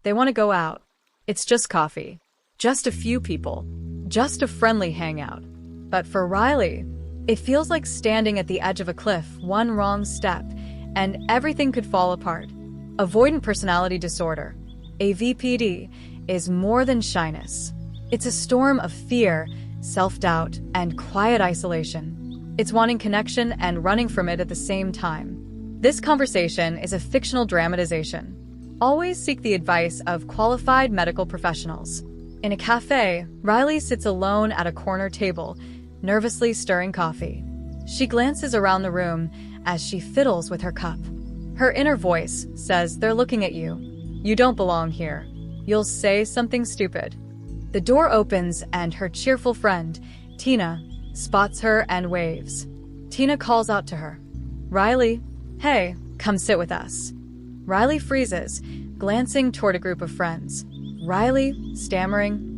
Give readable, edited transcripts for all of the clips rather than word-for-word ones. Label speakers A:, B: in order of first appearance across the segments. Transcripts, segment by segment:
A: They want to go out. It's just coffee. Just a few people. Just a friendly hangout. But for Riley, it feels like standing at the edge of a cliff, one wrong step, and everything could fall apart. Avoidant Personality Disorder, AvPD, is more than shyness. It's a storm of fear, self-doubt, and quiet isolation. It's wanting connection and running from it at the same time. This conversation is a fictional dramatization. Always seek the advice of qualified medical professionals. In a cafe, Riley sits alone at a corner table, nervously stirring coffee. She glances around the room as she fiddles with her cup. Her inner voice says they're looking at you. You don't belong here. You'll say something stupid. The door opens and her cheerful friend, Tina, spots her and waves. Tina calls out to her. Riley, hey, come sit with us. Riley freezes, glancing toward a group of friends. Riley, stammering,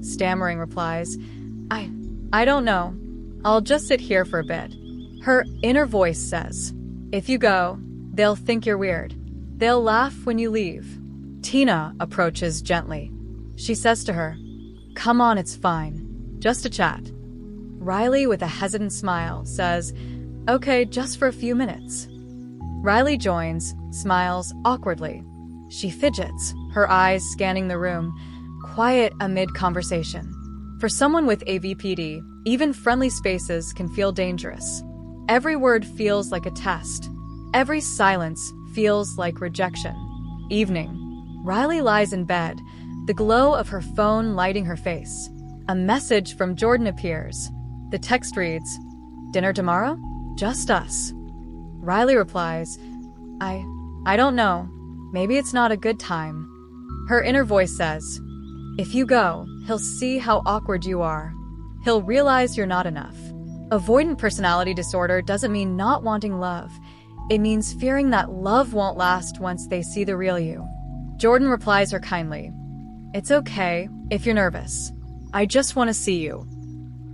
A: replies, I don't know. I'll just sit here for a bit. Her inner voice says, if you go, they'll think you're weird. They'll laugh when you leave. Tina approaches gently. She says to her, come on, it's fine. Just a chat. Riley, with a hesitant smile, says, okay, just for a few minutes. Riley joins, smiles awkwardly. She fidgets, her eyes scanning the room, quiet amid conversation. For someone with AvPD, even friendly spaces can feel dangerous. Every word feels like a test. Every silence feels like rejection. Evening. Riley lies in bed, the glow of her phone lighting her face. A message from Jordan appears. The text reads, dinner tomorrow? Just us. Riley replies, I don't know. Maybe it's not a good time. Her inner voice says, if you go, he'll see how awkward you are. He'll realize you're not enough. Avoidant personality disorder doesn't mean not wanting love. It means fearing that love won't last once they see the real you. Jordan replies her kindly, it's okay if you're nervous. I just want to see you.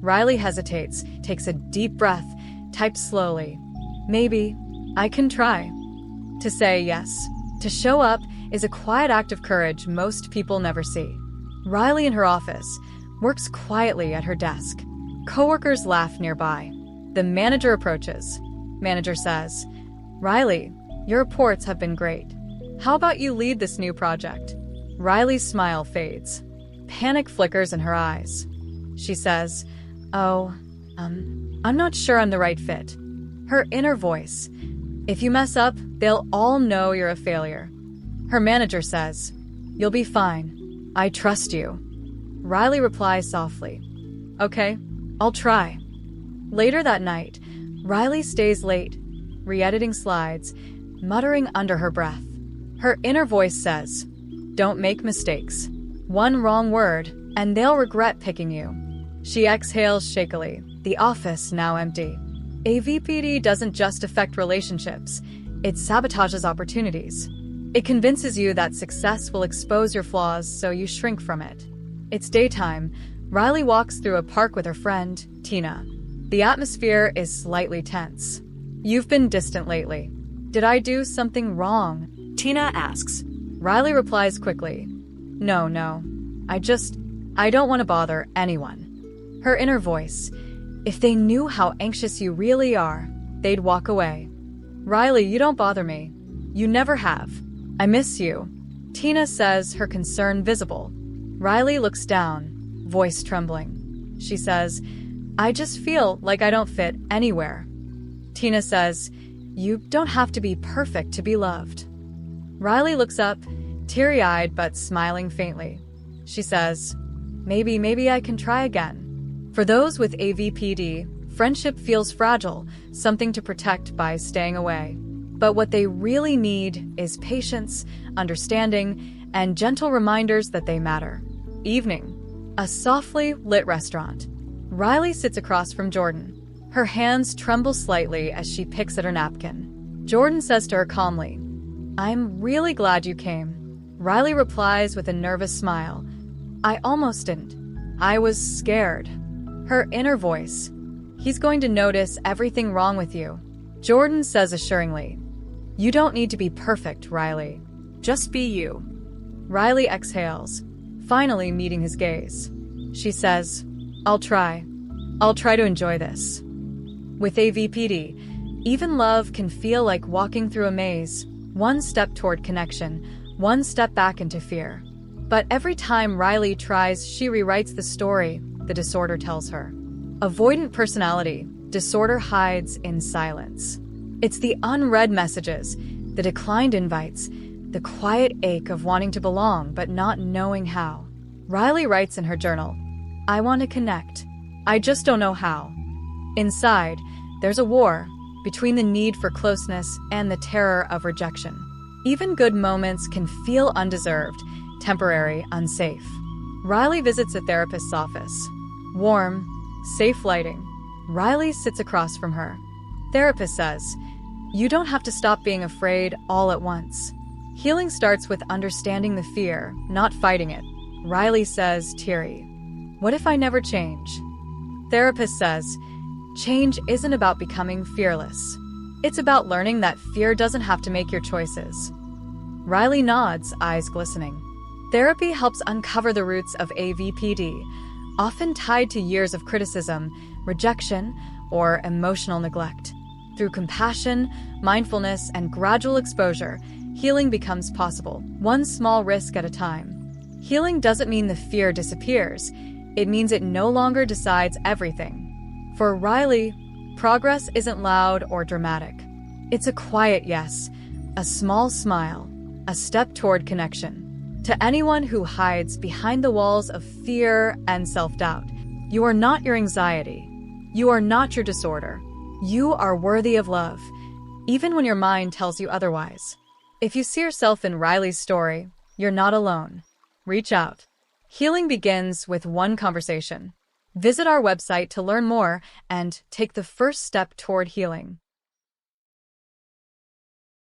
A: Riley hesitates, takes a deep breath, types slowly. Maybe I can try. To say yes, to show up, is a quiet act of courage most people never see. Riley in her office works quietly at her desk. Coworkers laugh nearby. The manager approaches. Manager says, Riley, your reports have been great. How about you lead this new project? Riley's smile fades. Panic flickers in her eyes. She says, I'm not sure I'm the right fit. Her inner voice, if you mess up, they'll all know you're a failure. Her manager says, you'll be fine. I trust you. Riley replies softly, okay, I'll try. Later that night, Riley stays late, re-editing slides, muttering under her breath. Her inner voice says, don't make mistakes. One wrong word, and they'll regret picking you. She exhales shakily, the office now empty. AvPD doesn't just affect relationships, it sabotages opportunities. It convinces you that success will expose your flaws, so you shrink from it. It's daytime. Riley walks through a park with her friend, Tina. The atmosphere is slightly tense. You've been distant lately. Did I do something wrong? Tina asks. Riley replies quickly, No. I don't want to bother anyone. Her inner voice, if they knew how anxious you really are, they'd walk away. Riley, you don't bother me. You never have. I miss you. Tina says, her concern visible. Riley looks down, voice trembling. She says, I just feel like I don't fit anywhere. Tina says, you don't have to be perfect to be loved. Riley looks up, teary-eyed but smiling faintly. She says, maybe I can try again. For those with AvPD, friendship feels fragile, something to protect by staying away. But what they really need is patience, understanding, and gentle reminders that they matter. Evening. A softly lit restaurant. Riley sits across from Jordan. Her hands tremble slightly as she picks at her napkin. Jordan says to her calmly, I'm really glad you came. Riley replies with a nervous smile, I almost didn't. I was scared. Her inner voice, he's going to notice everything wrong with you. Jordan says assuringly, you don't need to be perfect, Riley. Just be you. Riley exhales, finally meeting his gaze. She says, I'll try. I'll try to enjoy this. With AvPD, even love can feel like walking through a maze, one step toward connection, one step back into fear. But every time Riley tries, she rewrites the story the disorder tells her. Avoidant personality disorder hides in silence. It's the unread messages, the declined invites, the quiet ache of wanting to belong but not knowing how. Riley writes in her journal, I want to connect. I just don't know how. Inside, there's a war between the need for closeness and the terror of rejection. Even good moments can feel undeserved, temporary, unsafe. Riley visits a therapist's office. Warm, safe lighting. Riley sits across from her. Therapist says, you don't have to stop being afraid all at once. Healing starts with understanding the fear, not fighting it. Riley says, teary, what if I never change? Therapist says, change isn't about becoming fearless. It's about learning that fear doesn't have to make your choices. Riley nods, eyes glistening. Therapy helps uncover the roots of AvPD, often tied to years of criticism, rejection, or emotional neglect. Through compassion, mindfulness, and gradual exposure, healing becomes possible, one small risk at a time. Healing doesn't mean the fear disappears. It means it no longer decides everything. For Riley, progress isn't loud or dramatic. It's a quiet yes, a small smile, a step toward connection. To anyone who hides behind the walls of fear and self-doubt, you are not your anxiety. You are not your disorder. You are worthy of love, even when your mind tells you otherwise. If you see yourself in Riley's story, you're not alone. Reach out. Healing begins with one conversation. Visit our website to learn more and take the first step toward healing.